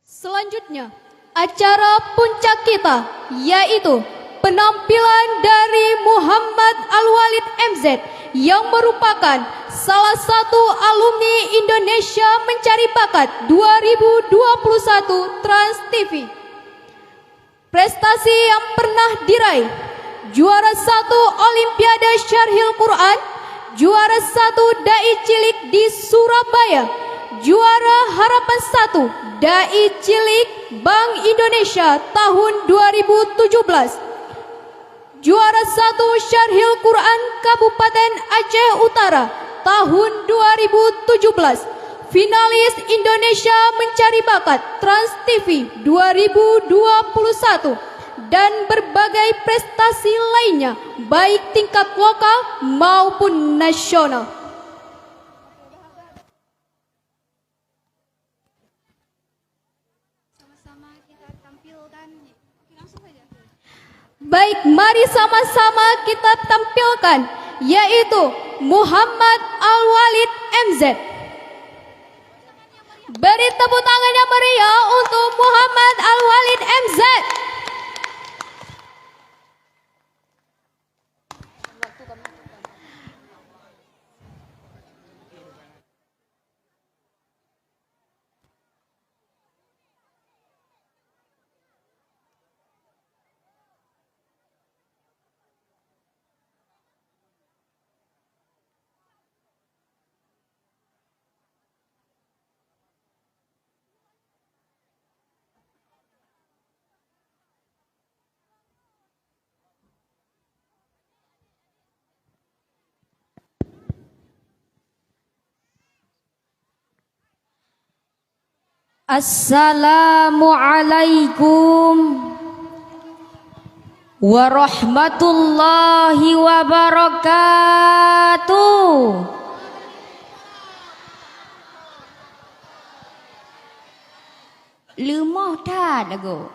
Selanjutnya, acara puncak kita yaitu penampilan dari Muhammad Al-Walid MZ yang merupakan salah satu alumni Indonesia Mencari Bakat 2021 Trans TV. Prestasi yang pernah diraih: juara 1 Olimpiade Syarhil Quran, juara 1 Dai Cilik di Surabaya, juara Harapan 1 Dai Cilik Bank Indonesia tahun 2017, juara 1 Syarhil Quran Kabupaten Aceh Utara tahun 2017, finalis Indonesia Mencari Bakat Trans TV 2021, dan berbagai prestasi lainnya baik tingkat lokal maupun nasional. Baik, mari sama-sama kita tampilkan yaitu Muhammad Al-Walid MZ. Beri tepuk tangan yang meriah untuk Muhammad Al-Walid MZ. Assalamualaikum warahmatullahi wabarakatuh. Lumah dah lagu.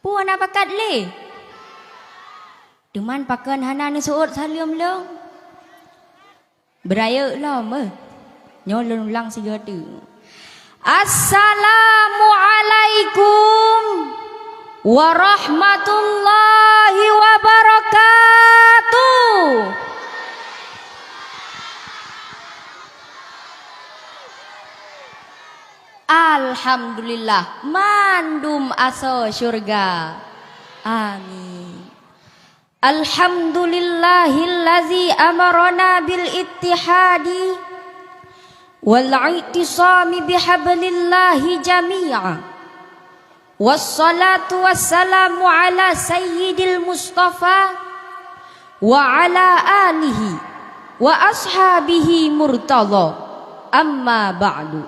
Puan apa kat le? Deman pakan hana ni suut salim long. Beraya lah meh. Nyolong ulang siga tu. Assalamualaikum warahmatullahi wabarakatuh. Alhamdulillah, mandum asa syurga. Amin. Alhamdulillahillazi amarana bil ittihadi wal-i'tisami bihablillahi jami'a. Wassalatu wassalamu ala sayyidil Mustafa wa ala alihi wa ashabihi murtadha. Amma ba'du.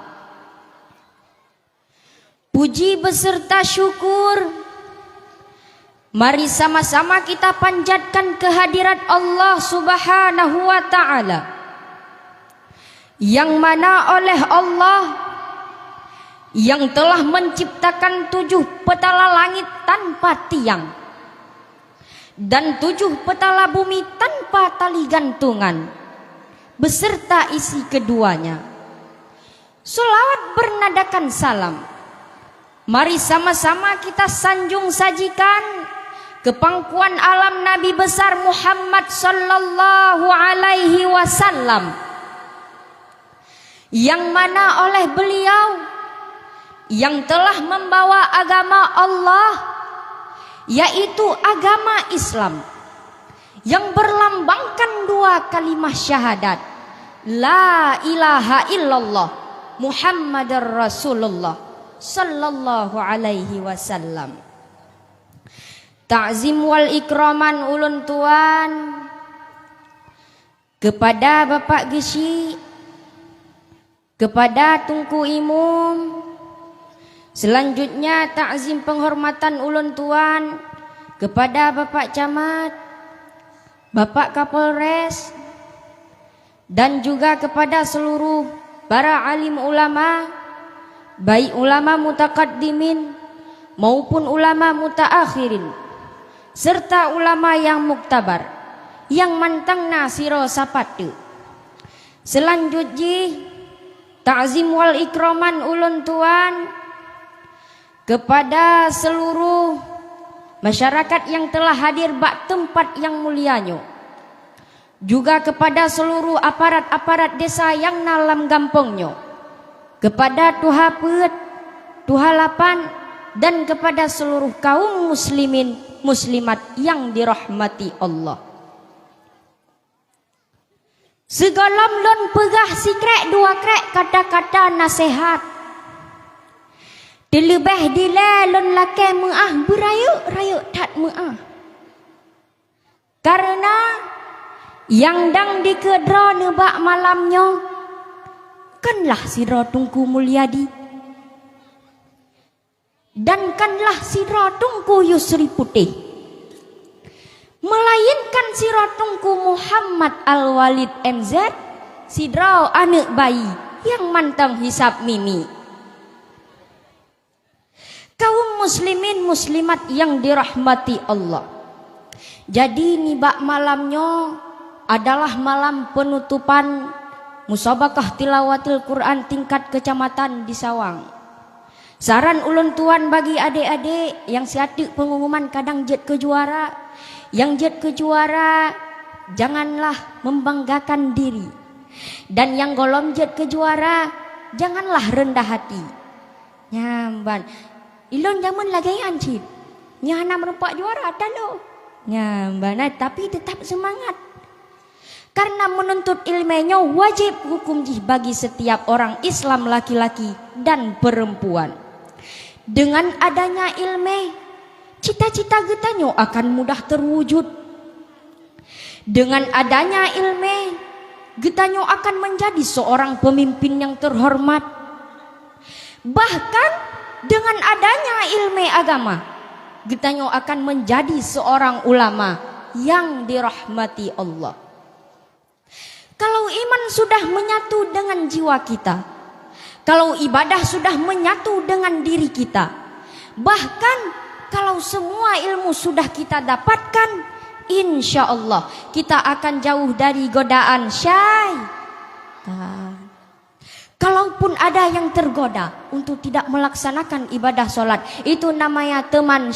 Puji beserta syukur mari sama-sama kita panjatkan kehadirat Allah Subhanahu wa ta'ala, yang mana oleh Allah yang telah menciptakan 7 petala langit tanpa tiang dan 7 petala bumi tanpa tali gantungan beserta isi keduanya. Selawat bernadakan salam mari sama-sama kita sanjung sajikan ke pangkuan alam Nabi besar Muhammad sallallahu alaihi wasallam, yang mana oleh beliau yang telah membawa agama Allah, yaitu agama Islam, yang berlambangkan 2 kalimah syahadat, la ilaha illallah Muhammadar Rasulullah sallallahu alaihi wasallam. Ta'zim wal ikraman ulun tuan kepada Bapak Gesi, kepada Tungku Imum. Selanjutnya ta'zim penghormatan ulun tuan kepada Bapak Camat, Bapak Kapolres, dan juga kepada seluruh para alim ulama, baik ulama mutaqaddimin maupun ulama mutaakhirin, serta ulama yang muktabar yang mantang nasiro sapatu. Selanjutnya ta'zim wal ikraman ulun tuan kepada seluruh masyarakat yang telah hadir bak tempat yang mulianya, juga kepada seluruh aparat-aparat desa yang dalam gampongnya, kepada Tuha Pet, Tuha Lapan, dan kepada seluruh kaum muslimin muslimat yang dirahmati Allah. Segalam lon pegah si krek dua krek kata-kata nasihat. Dilebih dile lon lake meah berayuk-rayuk tak meah. Karena yang dang dikedra nebak malamnya kanlah sira Tungku Mulyadi, dan kanlah sira Tungku Yusri Putih, melainkan sira Tungku Muhammad Al-Walid MZ, sidra anak bayi yang mantang hisap mimi. Kaum muslimin muslimat yang dirahmati Allah, jadi nibak malamnya adalah malam penutupan musabakah tilawatil Quran tingkat kecamatan di Sawang. Saran ulun tuan bagi adik-adik yang siatik pengumuman kadang jet ke juara, yang jet ke juara janganlah membanggakan diri, dan yang golom jet ke juara janganlah rendah hati. Nyamban ilon zaman lagi ancip nyana merempak juara dah lo nyamban, tapi tetap semangat. Karena menuntut ilmunya wajib hukum jih bagi setiap orang Islam laki-laki dan perempuan. Dengan adanya ilmu, cita-cita getanyo akan mudah terwujud. Dengan adanya ilmu, getanyo akan menjadi seorang pemimpin yang terhormat. Bahkan dengan adanya ilmu agama, getanyo akan menjadi seorang ulama yang dirahmati Allah. Kalau iman sudah menyatu dengan jiwa kita, kalau ibadah sudah menyatu dengan diri kita, bahkan kalau semua ilmu sudah kita dapatkan, insya Allah kita akan jauh dari godaan syaitan. Kalaupun ada yang tergoda untuk tidak melaksanakan ibadah sholat, itu namanya teman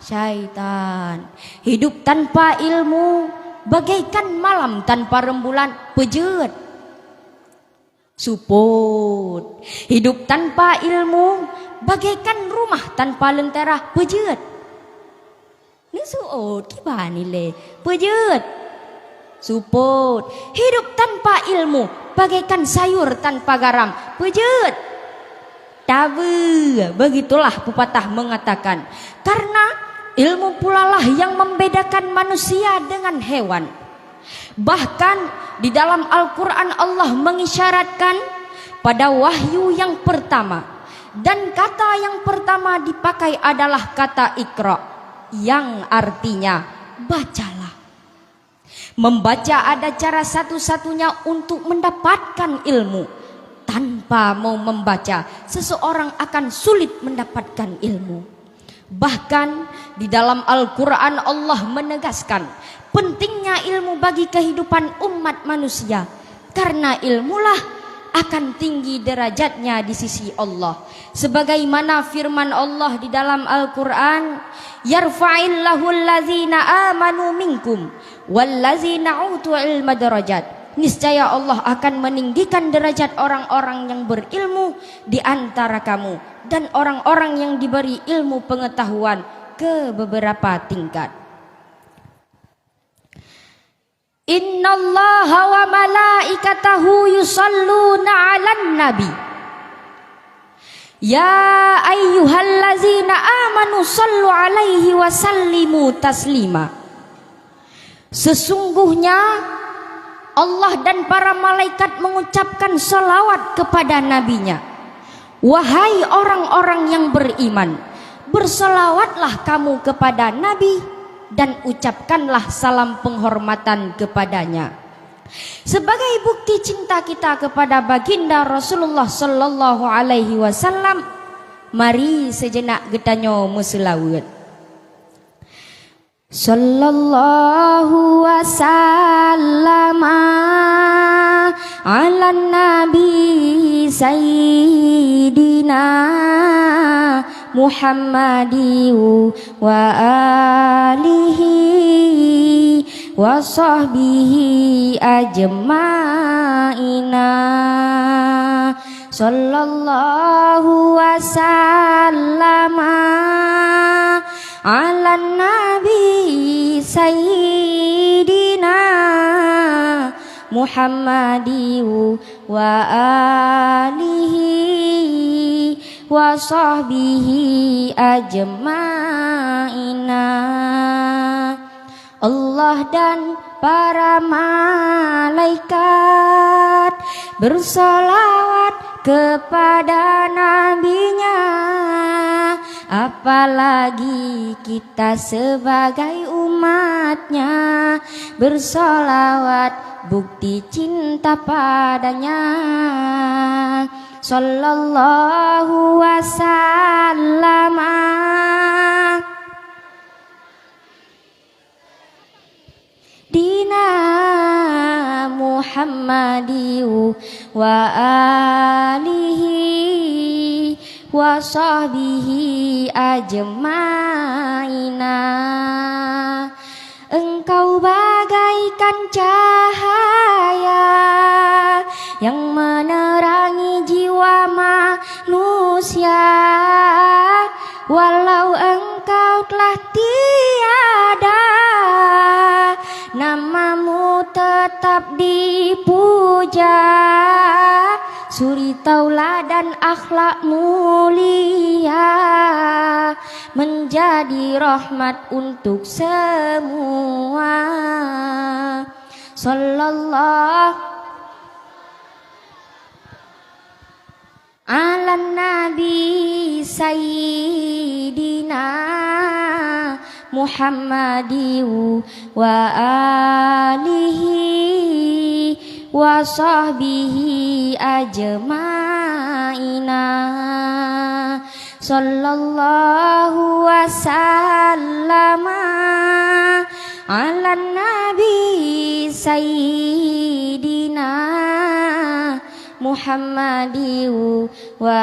syaitan. Hidup tanpa ilmu bagaikan malam tanpa rembulan, pejet support. Hidup tanpa ilmu bagaikan rumah tanpa lentera, pejet nusuot kibani le, pejet support. Hidup tanpa ilmu bagaikan sayur tanpa garam, pejet tabu. Begitulah pepatah mengatakan. Karena ilmu pula lah yang membedakan manusia dengan hewan. Bahkan di dalam Al-Quran Allah mengisyaratkan pada wahyu yang pertama, dan kata yang pertama dipakai adalah kata Iqra, yang artinya bacalah. Membaca ada cara satu-satunya untuk mendapatkan ilmu. Tanpa mau membaca, seseorang akan sulit mendapatkan ilmu. Bahkan di dalam Al-Quran Allah menegaskan pentingnya ilmu bagi kehidupan umat manusia. Karena ilmulah akan tinggi derajatnya di sisi Allah. Sebagaimana firman Allah di dalam Al-Quran, yarfa'illahu allazina amanu minkum wallazina utul ilma darajat. Niscaya Allah akan meninggikan derajat orang-orang yang berilmu di antara kamu dan orang-orang yang diberi ilmu pengetahuan ke beberapa tingkat. Innallaha wa malaikatahu yusalluna 'alan nabi. Ya ayyuhallazina amanu sallu 'alaihi wa sallimu taslima. Sesungguhnya Allah dan para malaikat mengucapkan salawat kepada nabinya. Wahai orang-orang yang beriman, bersalawatlah kamu kepada nabi dan ucapkanlah salam penghormatan kepadanya. Sebagai bukti cinta kita kepada baginda Rasulullah sallallahu alaihi wasallam, mari sejenak getanyo meselawat. Sallallahu wasallama ala nabi sayyidina Muhammadiyu wa alihi wa sahbihi ajma'ina. Sallallahu wa sallama ala nabi sayyidina Muhammadiyu wa alihi wa sahbihi ajma'ina. Allah dan para malaikat bersolawat kepada nabinya, apalagi kita sebagai umatnya bersolawat bukti cinta padanya. Sallallahu wasallama dina Muhammadiyu wa alihi wa sahbihi ajma'ina. Engkau bagaikan cahaya yang menerangi jiwa manusia, walau engkau telah tiada, namamu tetap dipuja. Suri tauladan akhlak mulia, menjadi rahmat untuk semua. Sallallahu ala nabi sayyidina Muhammadiyu wa alihi wa sahbihi ajma'ina. Sallallahu wasallama ala nabi sayyidina Muhammadiyu wa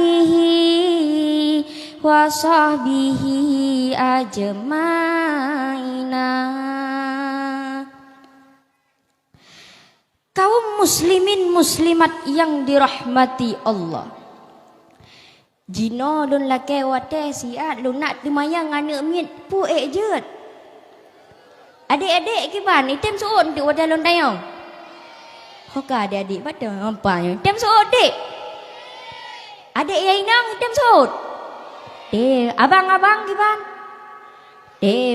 alihi wa sahbihi ajma'ina. Kaum muslimin muslimat yang dirahmati Allah, jino lun lake wate siat lun nak timayang ngane mit pu jet. Adik-adik kiban item suun ti wate lun tayong. Hoka adik-adik pada ampanya. Item suun dik. Adik yang nang item suun. Abang-abang kiban.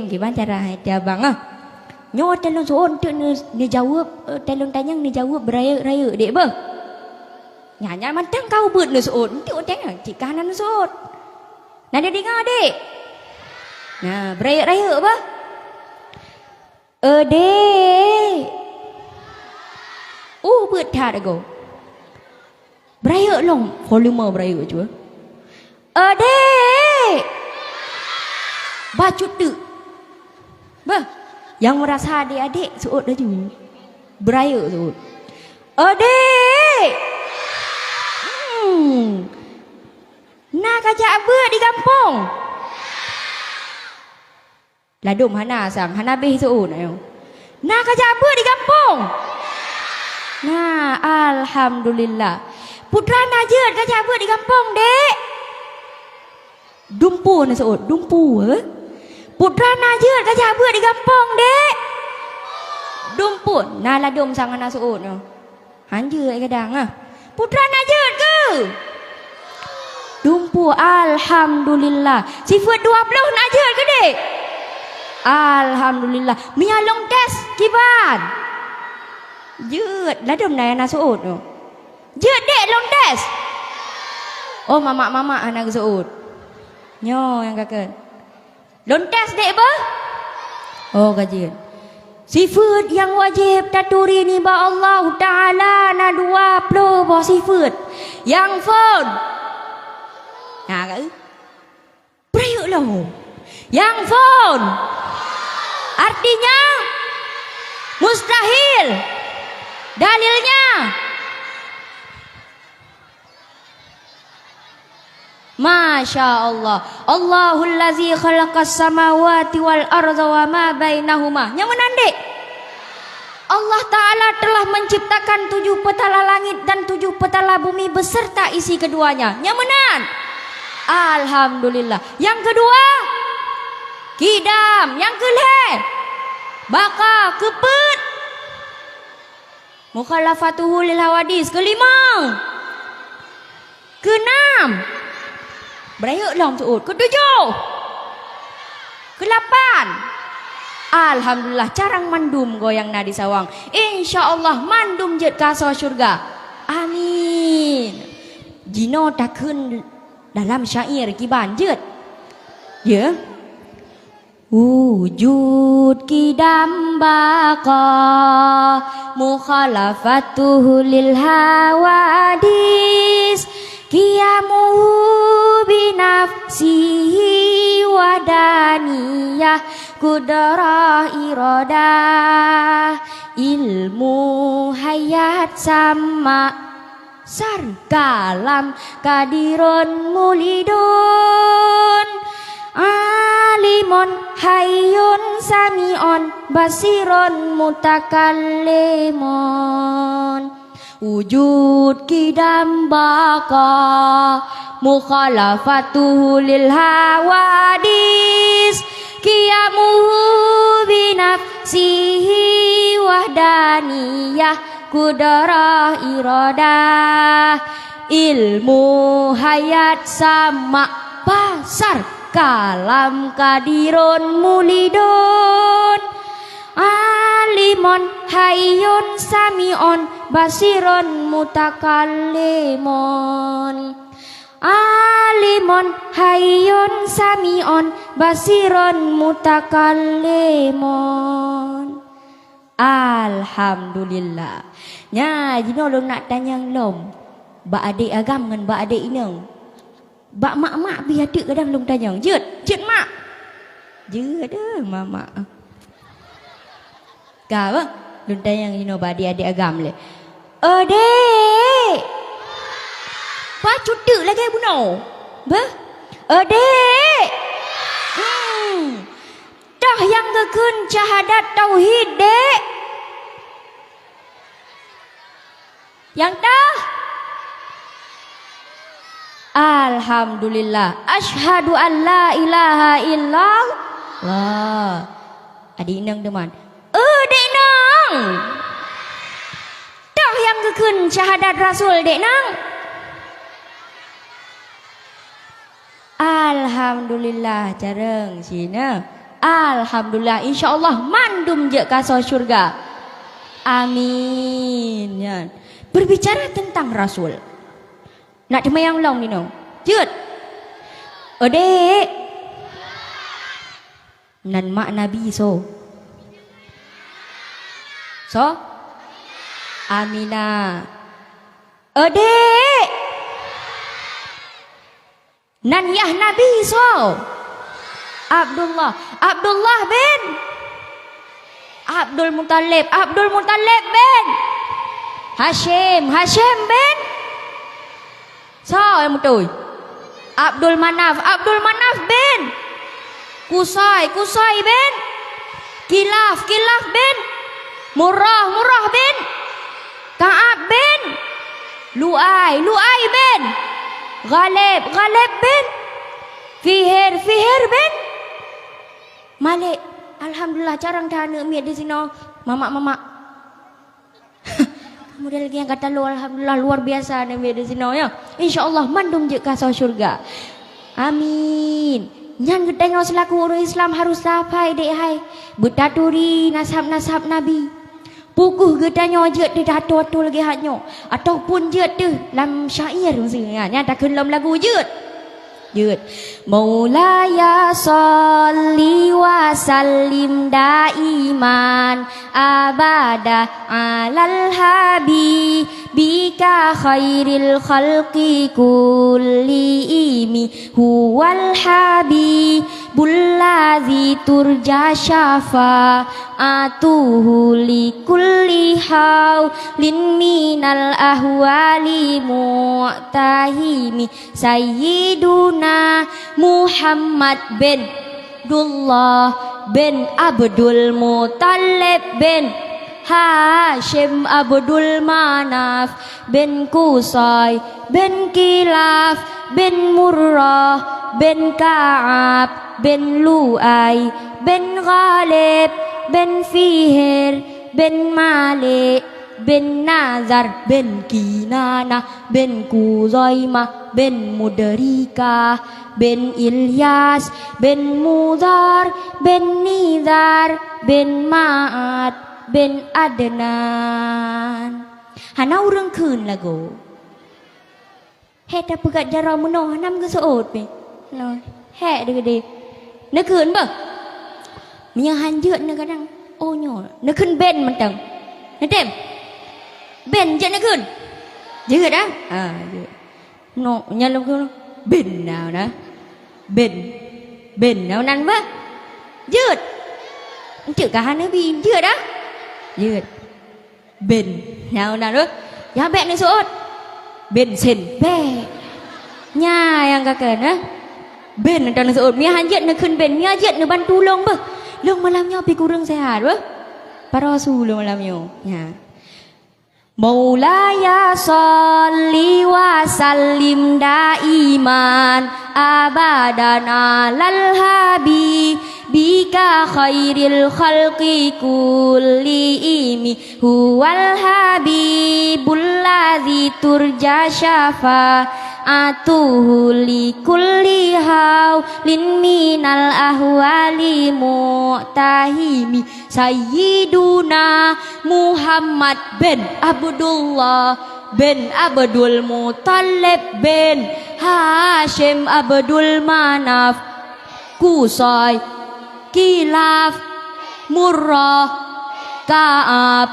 Kiban cara hati abang ah. Nyo telung suun tu ni jawab telung tanyang ni jawab beraya-raya dek ba. Nyanya mantang kau buat ni suun. Ti oteng cik kanan suun. Nada dengar dek. Nah, beraya-raya ba? Dek. Buat thà go. Beraya long volume beraya cua. Dek. Bacut tu. Ba. Yang merasa adik-adik suut dah juga. Beraya suut. Adik. Nak kajak apa di kampung? Ladum hana sang hana beh suut ayo. Nak kajak apa di kampung? Nah, alhamdulillah. Putra najat kajak apa di kampung, dek? Dumpu na suut, dumpu Putra najat kajak apa di kampung, dek? Dumpun. Nah ladum sang anak suut no. Hanja ai kadang ah. Putra najat ke? Dumpu, alhamdulillah. Sifat 20 najat ke, dek? Alhamdulillah. Mialong tes kiban. Jeut ladum na anak suut no. Jeut dek long tes. Oh mama anak suut. Nyo yang kakak. Lontas dek ba? Oh kajian. Sifat yang wajib taturi ni ba Allah Ta'ala na 20 bah sifat. Yang phone. Nah kan? Perayuk lah. Yang phone. Artinya mustahil. Dalilnya Masya Allah. Allahul ladzi khalaqas samawati wal arda wa ma bainahuma. Yang mana dek? Allah Ta'ala telah menciptakan 7 petala langit dan 7 petala bumi beserta isi keduanya. Yang mana? Alhamdulillah. Yang kedua, kidam. Yang kelih, baka, kepet. Mukhalafatuhu lil hawadis. Kelima, keenam, beraya lam tuut. Ketujuh, kelapan. Alhamdulillah carang mandum goyang nadi sawang. InsyaAllah mandum jet kaso syurga. Amin. Jino takun dalam syair kiban jet. Ya. Wujud kidam baqa mukhalafatuhu lil hawadis qiyamuhu binafsihi wadaniyah kudrah iradah ilmu hayat sama sar kalam kadirun mulidun alimun hayyun sami'un basirun mutakallimun wujud kidam baqa mukhalafatuhu lil hawadis qiyamuhu binafsihi wahdaniyah kudrah iradah ilmu hayat sama pasar kalam kadirun mulidun alimun hayyun sami'un basirun mutakallimun alimun hayyun sami'un basirun mutakallimun. Alhamdulillah. Nya jino long nak tanya lom ba adik agam ngan ba adik inang bak mak-mak biar adik kadang long tanya jet mak jet dah mama ka ba long tanya jino ba adik agam le adik pa cutuk lagi buno ba adik dah yang gekun syahadat tauhid dek yang dah alhamdulillah asyhadu an la ilaha illallah adik nang teman dek nang dah yang gekun syahadat rasul dek nang alhamdulillah jarang sina alhamdulillah insyaallah mandum je kaso syurga amin ya. Berbicara tentang rasul nak demayang long ni no jut adek nan mak nabi so Aminah adek nan yah nabi so Abdullah bin Abdul Muttalib bin Hashim bin so yang betul Abdul Manaf bin Kusai bin Kilaf bin Murrah bin Ka'ab bin Lu'ay bin Ghalib bin Fihir bin Malik. Alhamdulillah carang thana miat di sini mama kemudian lagi yang kata lu alhamdulillah luar biasa nih miat di sini ya insyaallah mandum je kasau syurga amin nyan gedeng selaku orang Islam harus sampai dek hai bertaturi nasab nabi pukuh gedanya je di dato lagi hatnya ataupun je tu lam syair maksudnya nyata kelam lagu je Maulaya salli wa sallim daiman abada alal habibika khairil khalqi kullimi huwal habib bulladzi turja syafa'atuhu likulli haulin minal ahwali mu'tahimi sayyiduna Muhammad bin Abdullah bin Abdul Muttalib bin Hashim Abdul Manaf bin Qusay bin Kilaf bin Murrah bin Ka'ab bin Lu'ay bin Ghalib bin Fihr bin Malik bin Nazar bin Kinana bin Kuzaimah bin Mudrika bin Ilyas bin Mudhar bin Nizar bin Ma'ad bin Adnan. Hana urang keun lagu. Heta pegat jara menoh nam ke seot pe. No. He de gede. Ne keun ba? Mia hanjeut ne kadang. Oh nyo. Ne keun ben mentang. Ne tem. Ben je ne keun. Jeut ah. Ah, jeut. No, nyalom keun. Ben nào na. Ben nào nan ba? Jeut. Chữ cả hai nữa bi jeut á. Jeut. Ben nào nào đó. Ya ben ne seot. Bensin be nya yang kakak na ben dan seot mia hanjet na keun ben mia jet na bantu long ba long malam nyo pi kurang sehat ba para rasul malam nyo nya Maulaya salli wa sallim daiman abadan alal habibika khairil khalqi kullihim huwal habibul ladzi turja syafa'atuhu likulli haulin minal ahwali mu'tahimi sayyiduna Muhammad bin Abdullah bin Abdul Muttalib bin Hashim Abdul Manaf Qusay Kilaf Murrah Ka'ab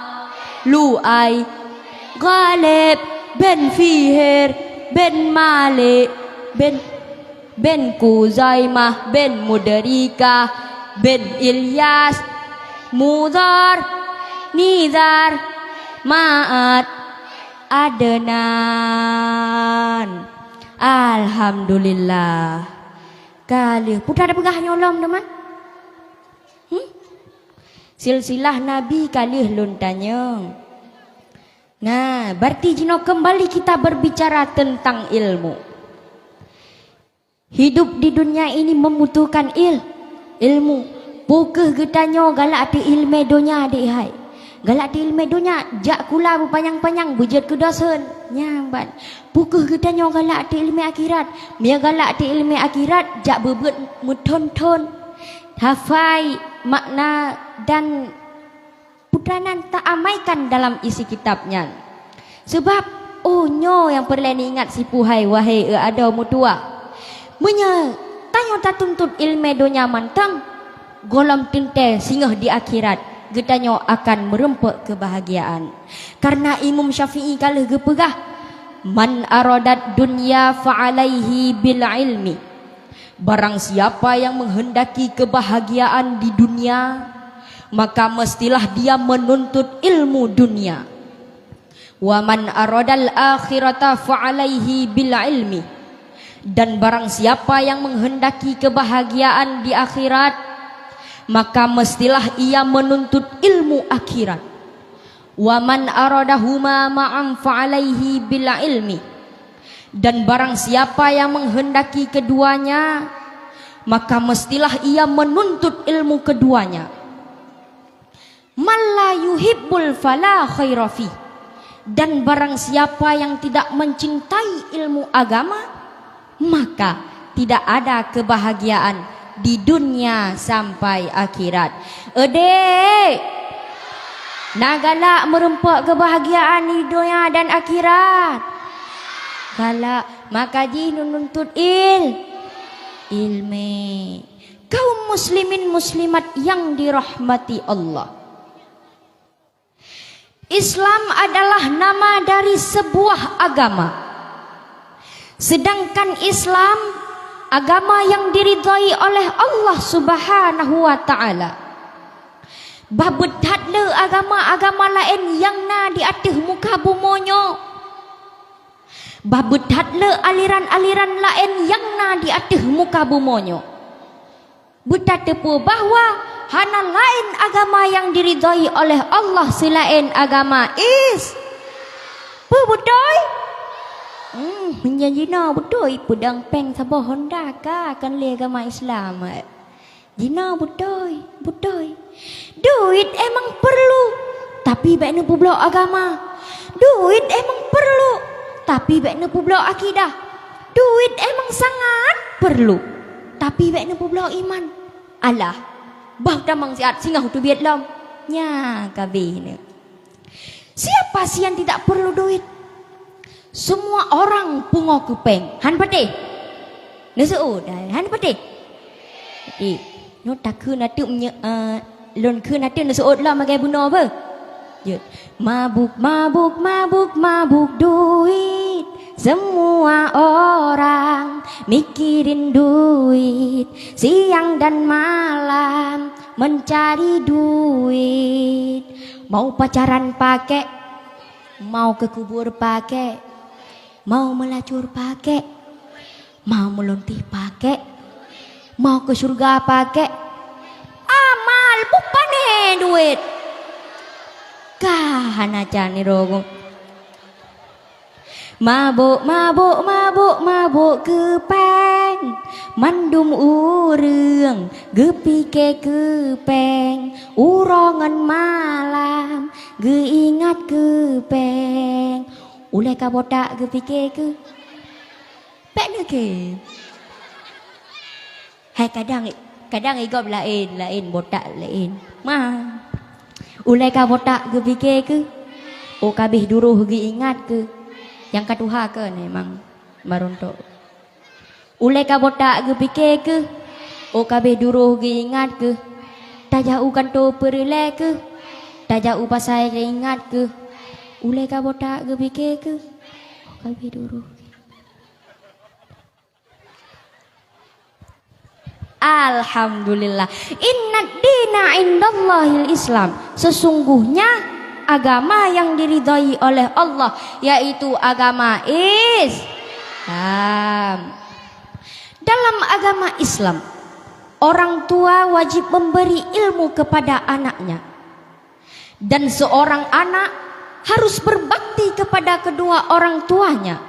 Lu'ay Ghalib bin Fihr bin Malik bin Kuzaimah bin Mudrika bin Ilyas Mudhar Nizar Ma'ad Adnan. Alhamdulillah. Kali putra ada pegah nyolom teman. Silsilah Nabi kali luntanya. Nah, berarti jino kembali kita berbicara tentang ilmu. Hidup di dunia ini membutuhkan ilmu. Pukeh getanyo galak ti ilmu dunia adik hai. Galak ti ilmu dunia jak kula berpanjang-panjang bujut kedosen nyambat. Pukeh getanyo galak ti ilmu akhirat. Mia galak ti ilmu akhirat jak bebeut muton-ton. Hafai makna dan putranan tak amaikan dalam isi kitabnya. Sebab oh nyo yang perlu ingat si puhai wahai ada mutua. Menya tanyo tak tuntut ilmu dunia mantang. Golam tinte singgah di akhirat getanyo akan merempek kebahagiaan. Karena Imam Syafi'i kalah gepegah man aradat dunya fa'alaihi bil ilmi. Barang siapa yang menghendaki kebahagiaan di dunia, maka mestilah dia menuntut ilmu dunia. Wa man aradal akhirata fa'alaihi bil ilmi. Dan barang siapa yang menghendaki kebahagiaan di akhirat, maka mestilah ia menuntut ilmu akhirat. Wa man aradahuma ma'am fa'alaihi bil ilmi. Dan barang siapa yang menghendaki keduanya, maka mestilah ia menuntut ilmu keduanya. Man la yuhibbul fala khaira fi. Dan barang siapa yang tidak mencintai ilmu agama, maka tidak ada kebahagiaan di dunia sampai akhirat. Edek nagalak merempak kebahagiaan di dunia dan akhirat. Galak maka ji nuntut ilmi. Kaum muslimin muslimat yang dirahmati Allah. Islam adalah nama dari sebuah agama. Sedangkan Islam agama yang diridhai oleh Allah Subhanahu wa taala. Babedhat le agama-agama lain yang na di atas muka bumonyo. Babedhat le aliran-aliran lain yang na di atas muka bumonyo. Betatepu bahwa hana lain agama yang diridhai oleh Allah selain agama Betul? Menjanjina betul pedang peng sabah Honda ka kan le agama Islam. Jina betul. Duit emang perlu, tapi baiknya pula agama. Duit emang perlu, tapi baiknya pula akidah. Duit emang sangat perlu, tapi baiknya pula iman. Alah, bah tamang siat singah tu biat lam. Nya kabeh. Siapa sih yang tidak perlu duit? Semua orang pungo kupeng. Han pate. Nesu dah. Han pate. No tak ku natu lon ku natu nesu lah magai buno apa? Mabuk duit. Semua orang mikirin duit, siang dan malam mencari duit. Mau pacaran pakai, mau ke kubur pakai, mau melacur pakai, mau melontih pakai, mau ke surga pakai. Amal bupane duit. Kahana cani rogo. Mabuk kepeng, mandum urang, gepike kepeng, urongan malam, geingat kepeng. Ulai ka botak gepike ke? Pek ne ke? Hai kadang igop lain botak lain. Mah. Ulai ka botak gepike ke? O kabeh duruh geingat ke? Yang kedua ke memang marunto. Ulai ka botak ge pikir ke? O kabeh duruh ge ingat ke? Tajau kan to perle ke? Tajau pasai ge ingat ke? Ulai ka botak ge pikir ke? O kabeh duruh. Alhamdulillah. Inna dina indallahil Islam. Sesungguhnya agama yang diridhai oleh Allah yaitu agama Islam. Dalam agama Islam, orang tua wajib memberi ilmu kepada anaknya. Dan seorang anak harus berbakti kepada kedua orang tuanya.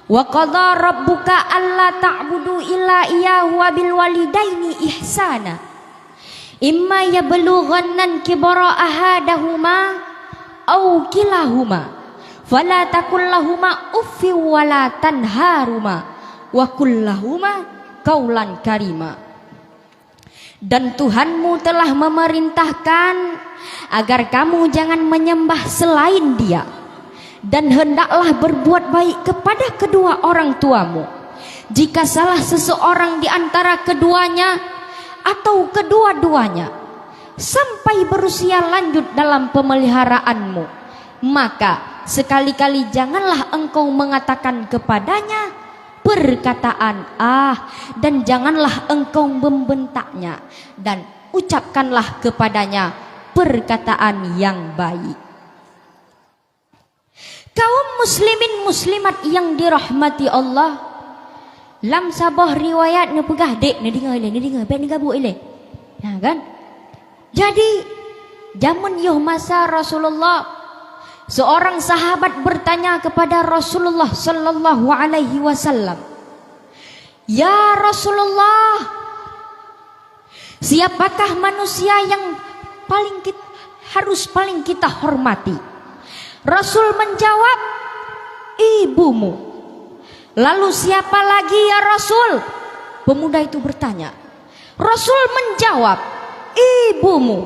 Wa qadha rabbuka alla ta'budu illa iyyahu wa bil walidaini ihsana. Imma yablughanna kibara ahadahuma au kilahuma fala takul lahuma uffi wala tanharuma wa kullahuma qaulan karima. Dan Tuhanmu telah memerintahkan agar kamu jangan menyembah selain Dia, dan hendaklah berbuat baik kepada kedua orang tuamu. Jika salah seseorang di antara keduanya atau kedua-duanya sampai berusia lanjut dalam pemeliharaanmu, maka sekali-kali janganlah engkau mengatakan kepadanya perkataan dan janganlah engkau membentaknya, dan ucapkanlah kepadanya perkataan yang baik. Kaum muslimin muslimat yang dirahmati Allah, lam sabah riwayat ne pegah dek ne dengar bet ne gabu ile. Nah kan? Jadi zaman masa Rasulullah, seorang sahabat bertanya kepada Rasulullah sallallahu alaihi wasallam, "Ya Rasulullah, siapakah manusia yang paling kita hormati?" Rasul menjawab, "Ibumu." "Lalu siapa lagi ya Rasul?" Pemuda itu bertanya. Rasul menjawab, "Ibumu."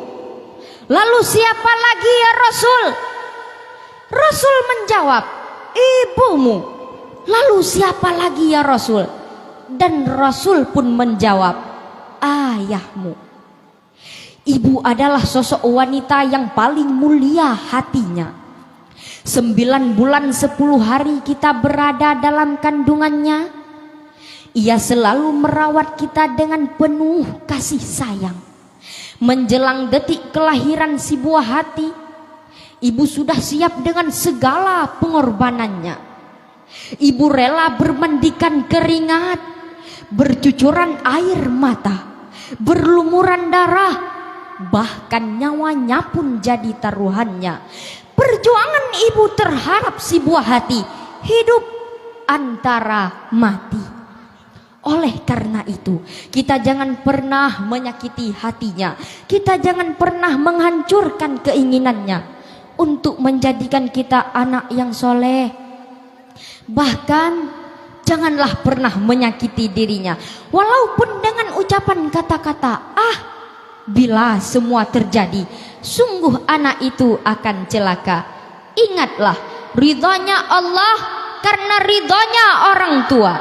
"Lalu siapa lagi ya Rasul?" Rasul menjawab, "Ibumu." "Lalu siapa lagi ya Rasul?" Dan Rasul pun menjawab, "Ayahmu." Ibu adalah sosok wanita yang paling mulia hatinya. 9 bulan 10 hari kita berada dalam kandungannya. Ia selalu merawat kita dengan penuh kasih sayang. Menjelang detik kelahiran si buah hati, ibu sudah siap dengan segala pengorbanannya. Ibu rela bermandikan keringat, bercucuran air mata, berlumuran darah, bahkan nyawanya pun jadi taruhannya. Perjuangan ibu terhadap si buah hati hidup antara mati. Oleh karena itu, kita jangan pernah menyakiti hatinya. Kita jangan pernah menghancurkan keinginannya untuk menjadikan kita anak yang soleh. Bahkan janganlah pernah menyakiti dirinya, walaupun dengan ucapan kata-kata bila semua terjadi, sungguh anak itu akan celaka. Ingatlah, ridhonya Allah karena ridhonya orang tua,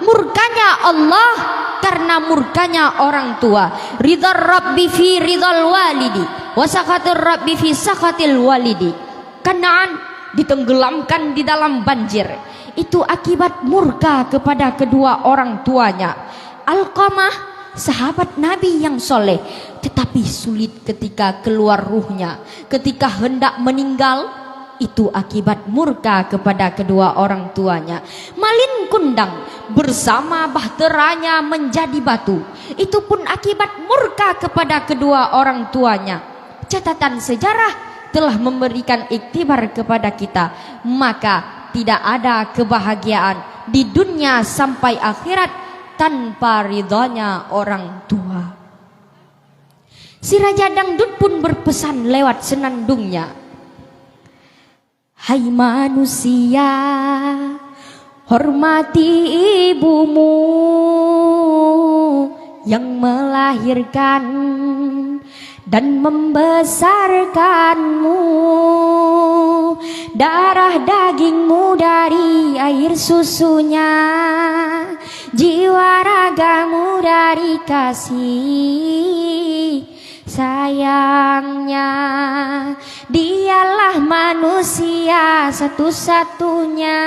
murkanya Allah karena murkanya orang tua. Ridha Rabbi fi ridhal walidi wa sakhatir Rabbi fi sakhatil walidi. Kanaan ditenggelamkan di dalam banjir, itu akibat murka kepada kedua orang tuanya. Alqamah, sahabat Nabi yang soleh, tetapi sulit ketika keluar ruhnya, ketika hendak meninggal, itu akibat murka kepada kedua orang tuanya. Malin Kundang bersama bahteranya menjadi batu, itu pun akibat murka kepada kedua orang tuanya. Catatan sejarah telah memberikan iktibar kepada kita, maka tidak ada kebahagiaan di dunia sampai akhirat tanpa ridhonya orang tua. Si Raja Dangdut pun berpesan lewat senandungnya, hai manusia, hormati ibumu yang melahirkan dan membesarkanmu. Darah dagingmu dari air susunya, jiwa ragamu dari kasih sayangnya. Dialah manusia satu-satunya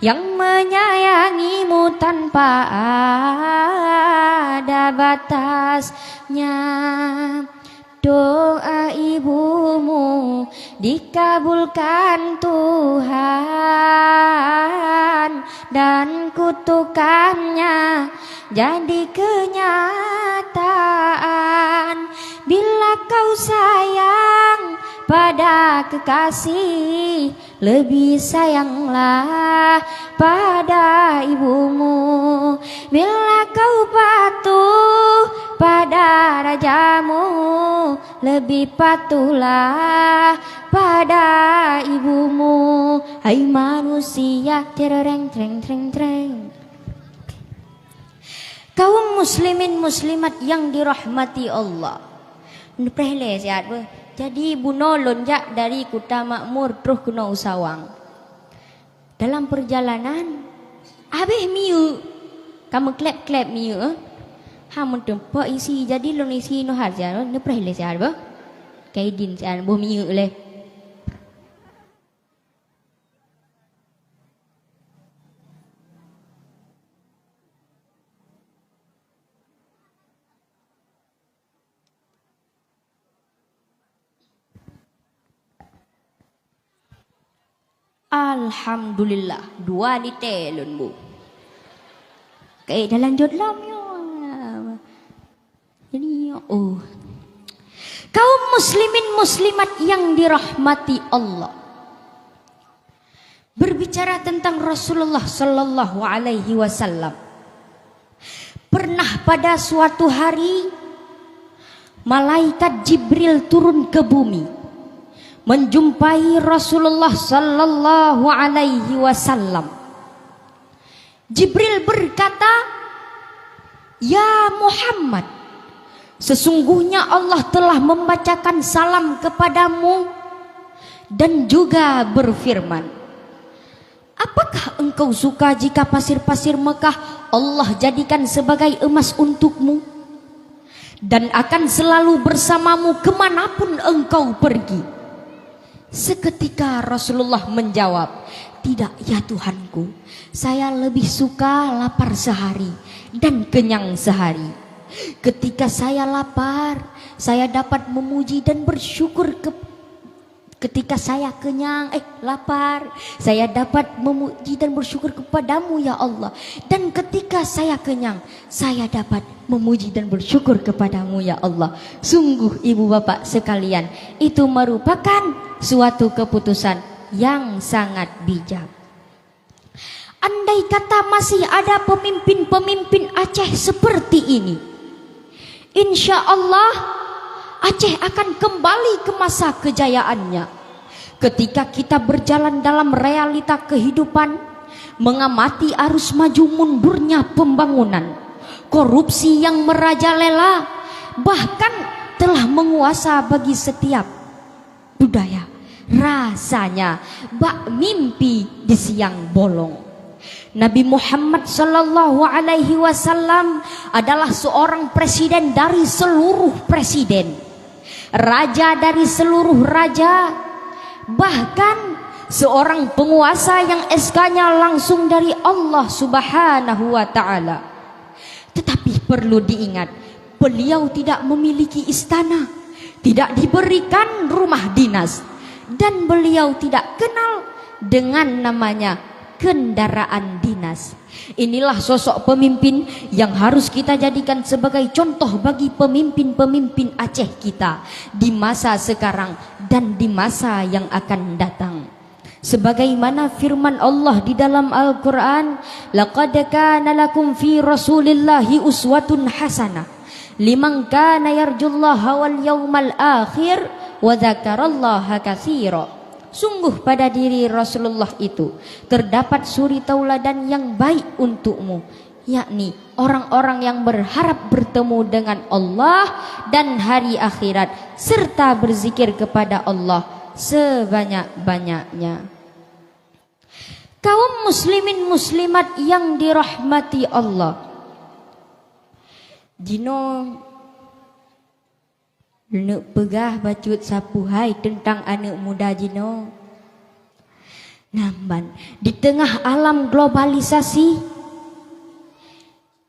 yang menyayangimu tanpa ada batasnya. Doa ibumu dikabulkan Tuhan, dan kutukannya jadi kenyataan. Bila kau sayang pada kekasih, lebih sayanglah pada ibumu. Bila kau patuh pada rajamu, lebih patuhlah pada ibumu. Hai manusia, tereng treng treng treng. Kaum muslimin muslimat yang dirahmati Allah. Nuprehle sihat be. Jadi buno lonjak dari Kuta Makmur terus kena Usawang. Dalam perjalanan, habis miu, kamu klep miu. Hamun tempat isi jadi lon isi no harja. Nuprehle sihat be. Kaidin sihat bo miu le. Alhamdulillah, dua di telun bu. Kayak dah lanjut lam ya. Jadi kaum muslimin muslimat yang dirahmati Allah. Berbicara tentang Rasulullah sallallahu alaihi wasallam. Pernah pada suatu hari malaikat Jibril turun ke bumi menjumpai Rasulullah sallallahu alaihi wasallam. Jibril berkata, "Ya Muhammad, sesungguhnya Allah telah membacakan salam kepadamu dan juga berfirman, apakah engkau suka jika pasir-pasir Mekah Allah jadikan sebagai emas untukmu dan akan selalu bersamamu kemanapun engkau pergi?" Seketika Rasulullah menjawab, tidak ya Tuhanku, saya lebih suka lapar sehari dan kenyang sehari. Ketika saya lapar, saya dapat memuji dan bersyukur ketika saya lapar, saya dapat memuji dan bersyukur kepadamu ya Allah. Dan ketika saya kenyang, saya dapat memuji dan bersyukur kepadamu ya Allah. Sungguh ibu bapak sekalian, itu merupakan suatu keputusan yang sangat bijak. Andai kata masih ada pemimpin-pemimpin Aceh seperti ini, insya Allah Aceh akan kembali ke masa kejayaannya. Ketika kita berjalan dalam realita kehidupan, mengamati arus maju mundurnya pembangunan, korupsi yang merajalela, bahkan telah menguasa bagi setiap budaya. Rasanya bak mimpi di siang bolong. Nabi Muhammad sallallahu alaihi wasallam adalah seorang presiden dari seluruh presiden, raja dari seluruh raja, bahkan seorang penguasa yang SK-nya langsung dari Allah Subhanahu wa taala. Tetapi perlu diingat, beliau tidak memiliki istana, tidak diberikan rumah dinas, dan beliau tidak kenal dengan namanya kendaraan dinas. Inilah sosok pemimpin yang harus kita jadikan sebagai contoh bagi pemimpin-pemimpin Aceh kita di masa sekarang dan di masa yang akan datang. Sebagaimana firman Allah di dalam Al-Quran, laqad kana lakum fi rasulillahi uswatun hasanah liman kana yarjullaha wal yawmal akhir wa dzakarallaha katsira. Sungguh pada diri Rasulullah itu terdapat suri tauladan yang baik untukmu, yakni orang-orang yang berharap bertemu dengan Allah dan hari akhirat, serta berzikir kepada Allah sebanyak-banyaknya. Kaum muslimin muslimat yang dirahmati Allah, Jino Nek pegah bacut sapu hai tentang anak muda Jino. Namban di tengah alam globalisasi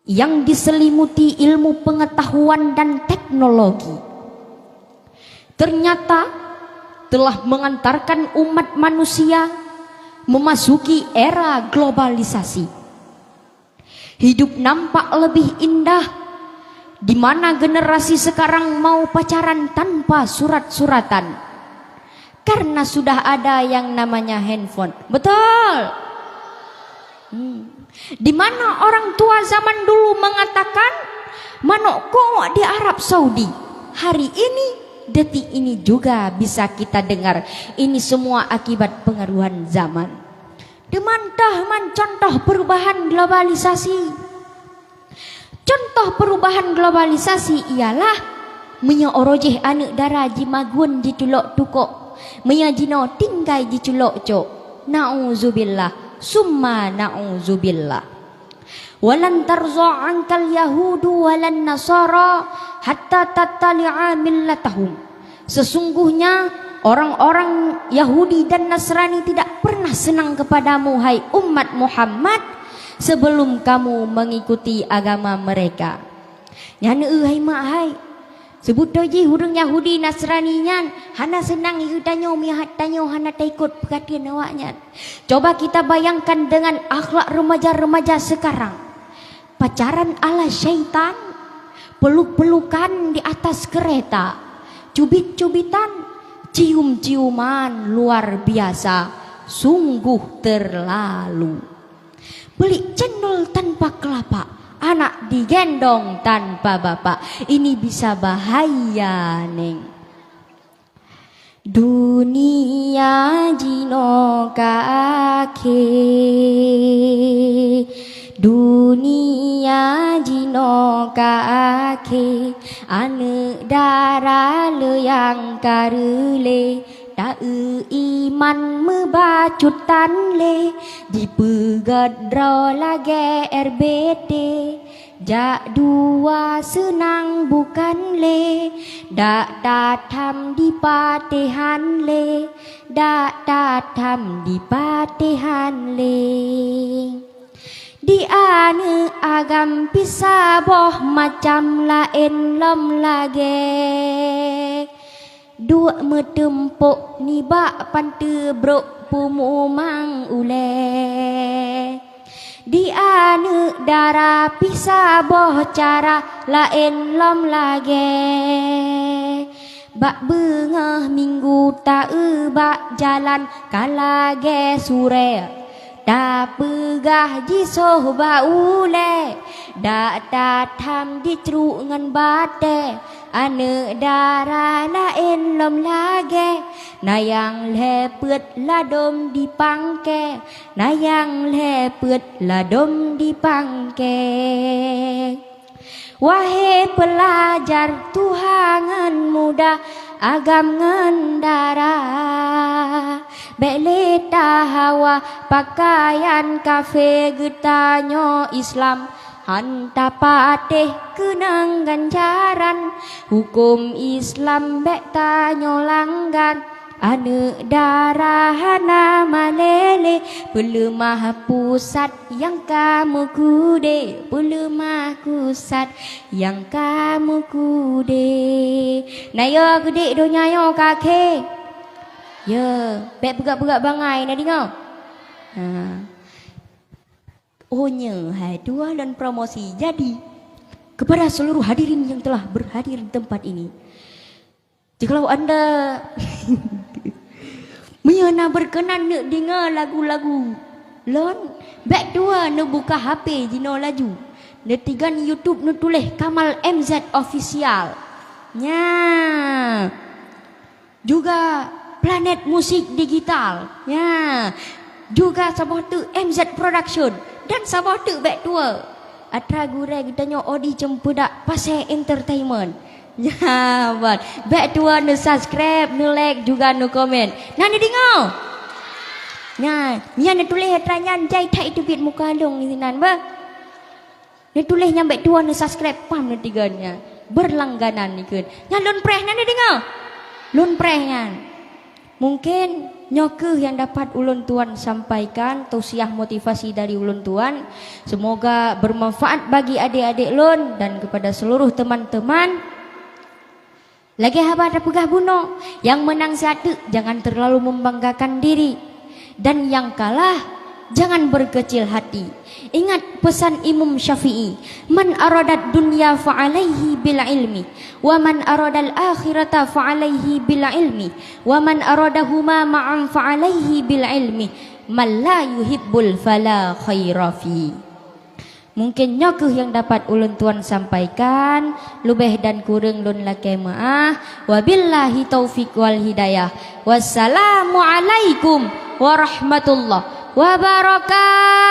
yang diselimuti ilmu pengetahuan dan teknologi, ternyata telah mengantarkan umat manusia memasuki era globalisasi. Hidup nampak lebih indah, di mana generasi sekarang mau pacaran tanpa surat-suratan karena sudah ada yang namanya handphone. Betul. Di mana orang tua zaman dulu mengatakan manokko di Arab Saudi, hari ini detik ini juga bisa kita dengar ini semua akibat pengaruhan zaman. Demantah contoh perubahan globalisasi. Contoh perubahan globalisasi ialah menya orojeh anak dara jimagun ditulok tukok, menya jino tinggai diculok cok. Na'udzubillah summa na'udzubillah. Walan tarza ankal yahudu walan nasara hatta tattali'a millatahum. Sesungguhnya orang-orang Yahudi dan Nasrani tidak pernah senang kepadamu hai umat Muhammad sebelum kamu mengikuti agama mereka. Nyana hai mak hai sebut doji hurung Yahudi Nasrani nyan hana senang ieu tanyo mihat tanyo hana taikut perhatian awaknya. Coba kita bayangkan dengan akhlak remaja-remaja sekarang, pacaran ala syaitan, peluk-pelukan di atas kereta, cubit-cubitan, cium-ciuman luar biasa, sungguh terlalu. Beli cendol tanpa kelapa, anak digendong tanpa bapak, ini bisa bahaya neng. Dunia jino kake, dunia jino kake, ane dara leyang karele. Dae iman mebacutan le dipegat draw lage RBT Jak dua senang bukan le, dak datam di patihan le, dak datam di patihan le. Di ane agam pisah boh macam lain lom lage. Dua metempuk ni bak pante brok pumu mang ule. Di ane darah pisah boh cara lain lom lage. Bak bengah minggu tak bak jalan kalage sure. Da pegah jisoh ba ule, da datam di ceruk ngan bate, ane darah lain lom lage, nayang lepet ladom di pangke, nayang lepet ladom di pangke. Wahai pelajar Tuhan muda agam ngendara, beleta hawa pakaian kafe getanyo Islam, hanta pateh kenang ganjaran, hukum Islam bek tanyo langgar. Ane darahana malele, pelemah pusat yang kamu kude, pelemah pusat yang kamu kude. Nayo gede donya yo kakek. Ya, bek pegak-pegak bangai na dengar. Ohnya hai dua dan promosi. Jadi kepada seluruh hadirin yang telah berhadir di tempat ini, jikalau anda menyana berkenan nak dengar lagu-lagu lon, baik dua nak buka HP jino laju. Netigan YouTube nak tulis Kamal MZ Official. Nya. Juga Planet Musik Digital. Ya. Juga sabah tu MZ Production dan sabah tu baik dua. Atra gure kita nyo odi cempedak pasal entertainment. Ya, buat. Baik tua nu subscribe, nu like juga nu komen. Nani dengar? Nah, nya nu tulis tanya jai tak itu bit muka dong ni nan ba. Nu tulis nya baik tua nu subscribe pam nu tiganya. Berlangganan ni keun. Nya lun preh nani dengar? Lun preh nya. Mungkin nyoke yang dapat ulun tuan sampaikan tausiah motivasi dari ulun tuan, semoga bermanfaat bagi adik-adik lun dan kepada seluruh teman-teman. Lagi haba ada pegah buno, yang menang satu jangan terlalu membanggakan diri, dan yang kalah jangan berkecil hati. Ingat pesan Imam Syafi'i, man aradat dunya fa'alaihi bil ilmi, wa man aradal akhirata fa'alaihi bil ilmi, wa man aradahuma ma'an fa'alaihi bil ilmi, man la yuhibbul fala khaira fi. Mungkin nyokuh yang dapat ulun tuan sampaikan, lubeh dan kurang lun lake maah. Wabillahi taufiq wal hidayah. Wassalamualaikum warahmatullahi wabarakatuh.